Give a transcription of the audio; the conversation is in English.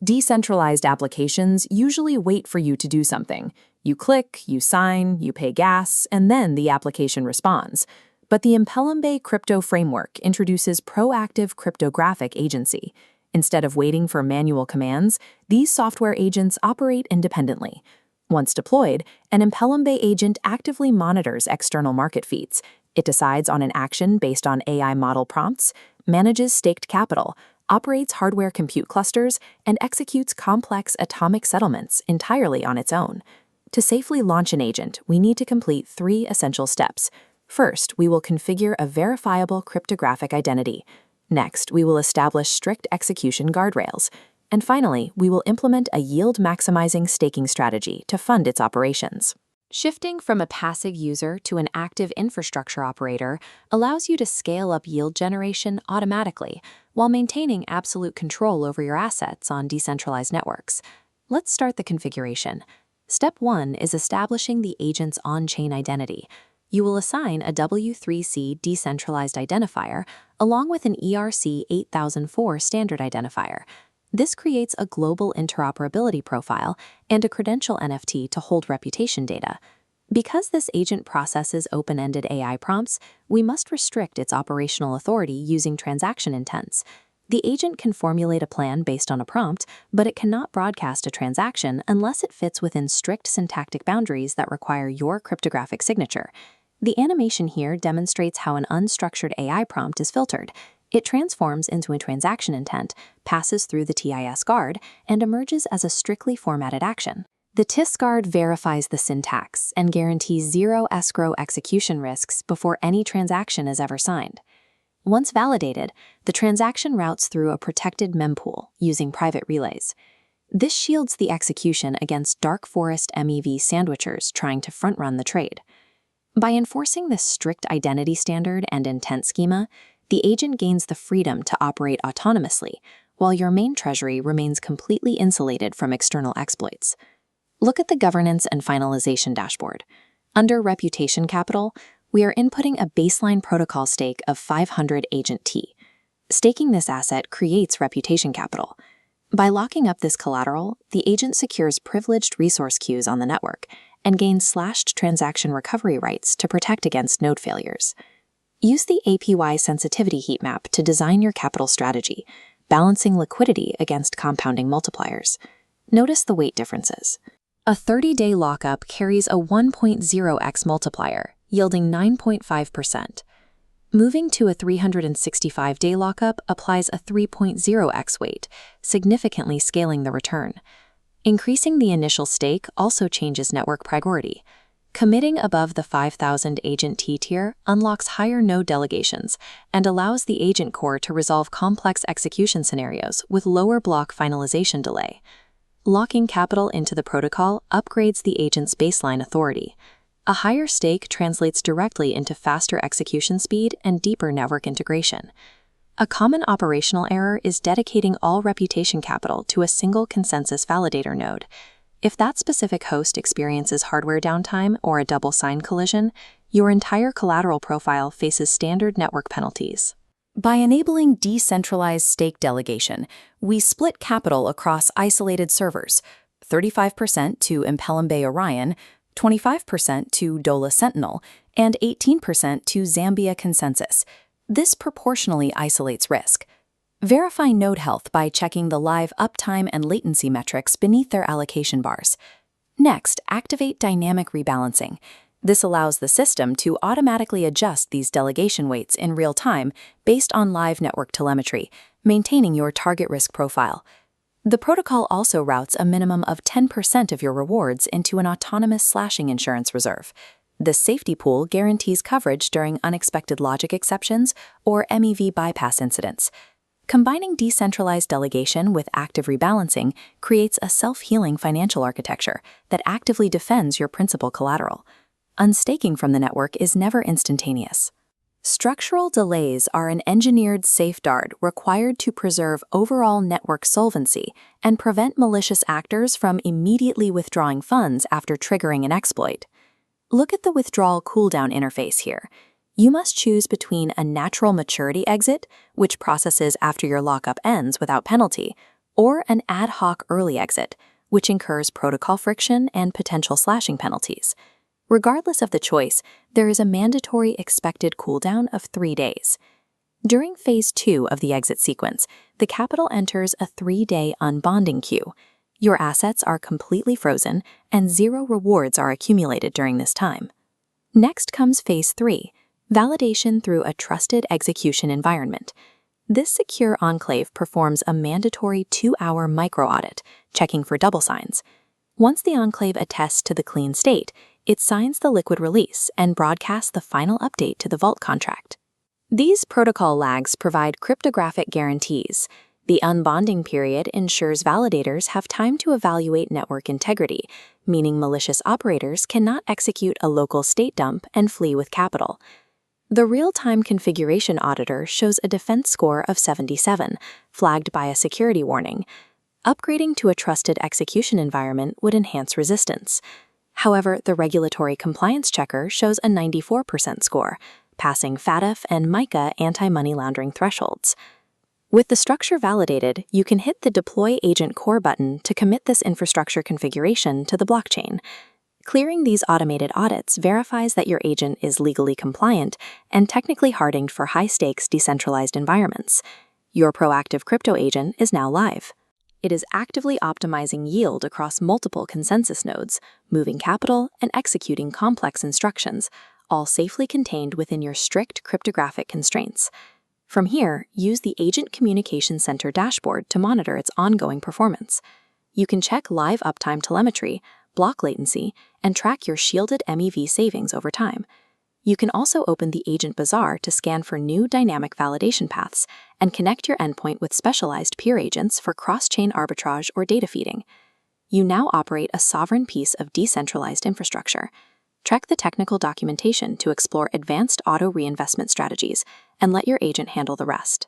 Decentralized applications usually wait for you to do something. You click, you sign, you pay gas, and then the application responds. But the Mpelembe crypto framework introduces proactive cryptographic agency. Instead of waiting for manual commands, these software agents operate independently. Once deployed, an Mpelembe agent actively monitors external market feeds. It decides on an action based on AI model prompts, manages staked capital, operates hardware compute clusters, and executes complex atomic settlements entirely on its own. To safely launch an agent, we need to complete 3 essential steps. First, we will configure a verifiable cryptographic identity. Next, we will establish strict execution guardrails. And finally, we will implement a yield-maximizing staking strategy to fund its operations. Shifting from a passive user to an active infrastructure operator allows you to scale up yield generation automatically while maintaining absolute control over your assets on decentralized networks. Let's start the configuration. Step 1 is establishing the agent's on-chain identity. You will assign a W3C decentralized identifier along with an ERC 8004 standard identifier. This creates a global interoperability profile and a credential NFT to hold reputation data. Because this agent processes open-ended AI prompts, we must restrict its operational authority using transaction intents. The agent can formulate a plan based on a prompt, but it cannot broadcast a transaction unless it fits within strict syntactic boundaries that require your cryptographic signature. The animation here demonstrates how an unstructured AI prompt is filtered. It transforms into a transaction intent, passes through the TIS guard, and emerges as a strictly formatted action. The TIS guard verifies the syntax and guarantees 0 escrow execution risks before any transaction is ever signed. Once validated, the transaction routes through a protected mempool using private relays. This shields the execution against dark forest MEV sandwichers trying to front-run the trade. By enforcing this strict identity standard and intent schema, the agent gains the freedom to operate autonomously, while your main treasury remains completely insulated from external exploits. Look at the governance and finalization dashboard. Under reputation capital, we are inputting a baseline protocol stake of 500 agent T. Staking this asset creates reputation capital. By locking up this collateral, the agent secures privileged resource queues on the network and gains slashed transaction recovery rights to protect against node failures. Use the APY sensitivity heat map to design your capital strategy, balancing liquidity against compounding multipliers. Notice the weight differences. A 30-day lockup carries a 1.0x multiplier, yielding 9.5%. Moving to a 365-day lockup applies a 3.0x weight, significantly scaling the return. Increasing the initial stake also changes network priority. Committing above the 5,000 agent T tier unlocks higher node delegations and allows the agent core to resolve complex execution scenarios with lower block finalization delay. Locking capital into the protocol upgrades the agent's baseline authority. A higher stake translates directly into faster execution speed and deeper network integration. A common operational error is dedicating all reputation capital to a single consensus validator node. If that specific host experiences hardware downtime or a double sign collision, your entire collateral profile faces standard network penalties. By enabling decentralized stake delegation, we split capital across isolated servers, 35% to Mpelembe Orion, 25% to Dola Sentinel, and 18% to Zambia Consensus. This proportionally isolates risk. Verify node health by checking the live uptime and latency metrics beneath their allocation bars. Next, activate dynamic rebalancing. This allows the system to automatically adjust these delegation weights in real time based on live network telemetry, maintaining your target risk profile. The protocol also routes a minimum of 10% of your rewards into an autonomous slashing insurance reserve. This safety pool guarantees coverage during unexpected logic exceptions or MEV bypass incidents. Combining decentralized delegation with active rebalancing creates a self-healing financial architecture that actively defends your principal collateral. Unstaking from the network is never instantaneous. Structural delays are an engineered safeguard required to preserve overall network solvency and prevent malicious actors from immediately withdrawing funds after triggering an exploit. Look at the withdrawal cooldown interface here. You must choose between a natural maturity exit, which processes after your lockup ends without penalty, or an ad hoc early exit, which incurs protocol friction and potential slashing penalties. Regardless of the choice, there is a mandatory expected cooldown of 3 days. During Phase 2 of the exit sequence, the capital enters a 3-day unbonding queue. Your assets are completely frozen, and 0 rewards are accumulated during this time. Next comes Phase 3, validation through a trusted execution environment. This secure enclave performs a mandatory 2-hour micro-audit, checking for double signs. Once the enclave attests to the clean state, it signs the liquid release and broadcasts the final update to the vault contract. These protocol lags provide cryptographic guarantees. The unbonding period ensures validators have time to evaluate network integrity, meaning malicious operators cannot execute a local state dump and flee with capital. The real-time configuration auditor shows a defense score of 77, flagged by a security warning. Upgrading to a trusted execution environment would enhance resistance. However, the regulatory compliance checker shows a 94% score, passing FATF and MiCA anti-money laundering thresholds. With the structure validated, you can hit the Deploy Agent Core button to commit this infrastructure configuration to the blockchain. Clearing these automated audits verifies that your agent is legally compliant and technically hardened for high-stakes decentralized environments. Your proactive crypto agent is now live. It is actively optimizing yield across multiple consensus nodes, moving capital and executing complex instructions, all safely contained within your strict cryptographic constraints. From here, use the Agent Communication Center dashboard to monitor its ongoing performance. You can check live uptime telemetry, block latency, and track your shielded MEV savings over time. You can also open the Agent Bazaar to scan for new dynamic validation paths and connect your endpoint with specialized peer agents for cross-chain arbitrage or data feeding. You now operate a sovereign piece of decentralized infrastructure. Check the technical documentation to explore advanced auto reinvestment strategies and let your agent handle the rest.